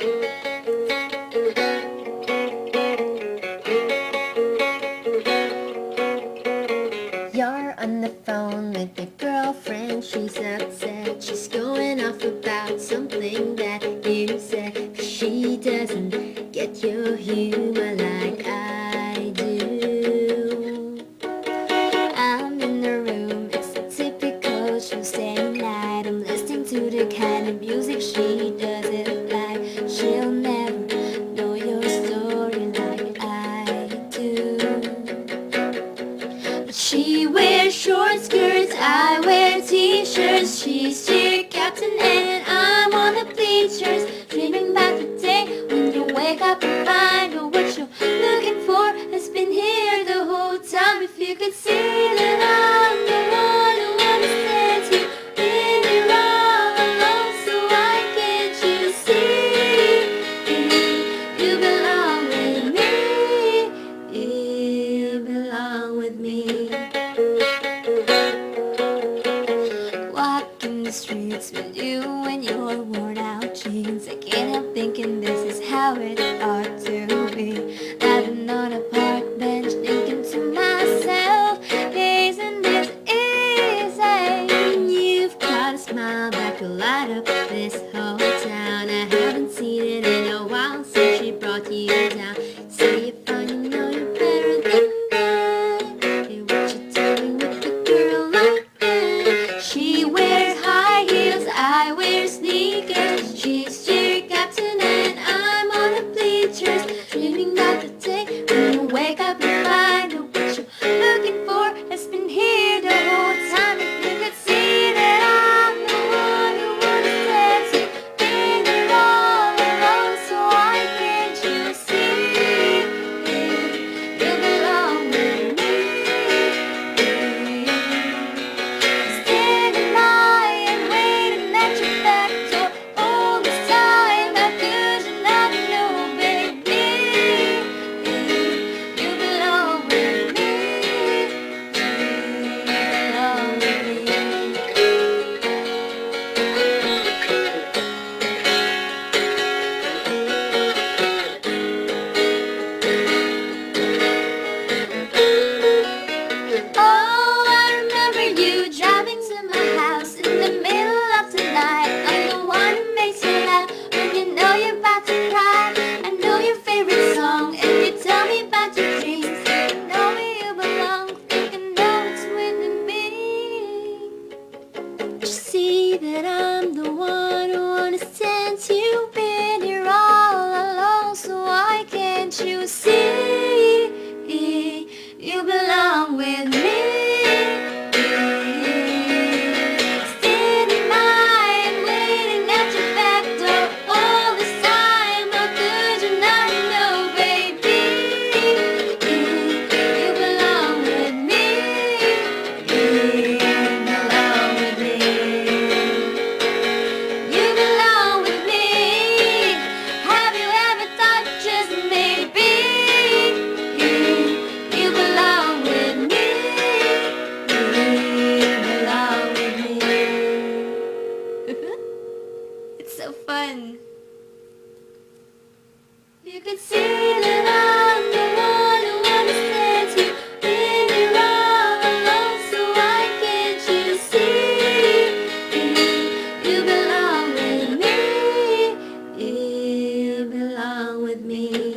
You're on the phone with your girlfriend, she's upset. She's going off about something that you said. 'Cause she doesn't get your humor like I do. I'm in the room, it's a typical Tuesday night. I'm listening to the kind of music she doesn't like. She'll never know your story like I do. She wears short skirts, I wear t-shirts. She's cheer captain and I'm on the bleachers, dreaming about the day when you wake up and find out what you're looking for has been here the whole time. If you could see that I'm the one who understands you, been here all along, so why can't you see? You belong with me, you belong with me. Walking the streets with you in your worn out jeans, I can't help thinking this is how it ought to be. Lying on a park bench thinking to myself, isn't this easy? You've got a smile that could light up this whole town. I haven't seen it in a while since she brought you down. Say you're fine, you know you're better than that. Hey, what you doing with a girl like that? She wears high heels, I wear sneakers. She's cheer captain and I'm on the bleachers, dreaming about the day when you wake up and find out what you're looking for has been here the whole time. If you could see that I'm the one who understands you, been here all along, so why can't you see? You belong with me. Standing by and waiting at your back door all this time. How could you not know, baby? You belong with me. You belong with me. Oh, I remember you driving to my house in the middle of the night. I'm the one who makes you laugh when you know you're about to cry. I know your favorite song and you tell me about your dreams. You know where you belong, think I know it's with me. Just see that I'm the one who understands you, been here all along, so why can't you see? You belong with me. Standing by and waiting at your back door all this time. How could you not know, baby? You belong with me. You belong with me. You belong with me. Have you ever thought just maybe you belong with me? You belong with me. It's so fun. You could see that I'm the one who understands you, been here all along, so why can't you see? You belong with me. You belong with me.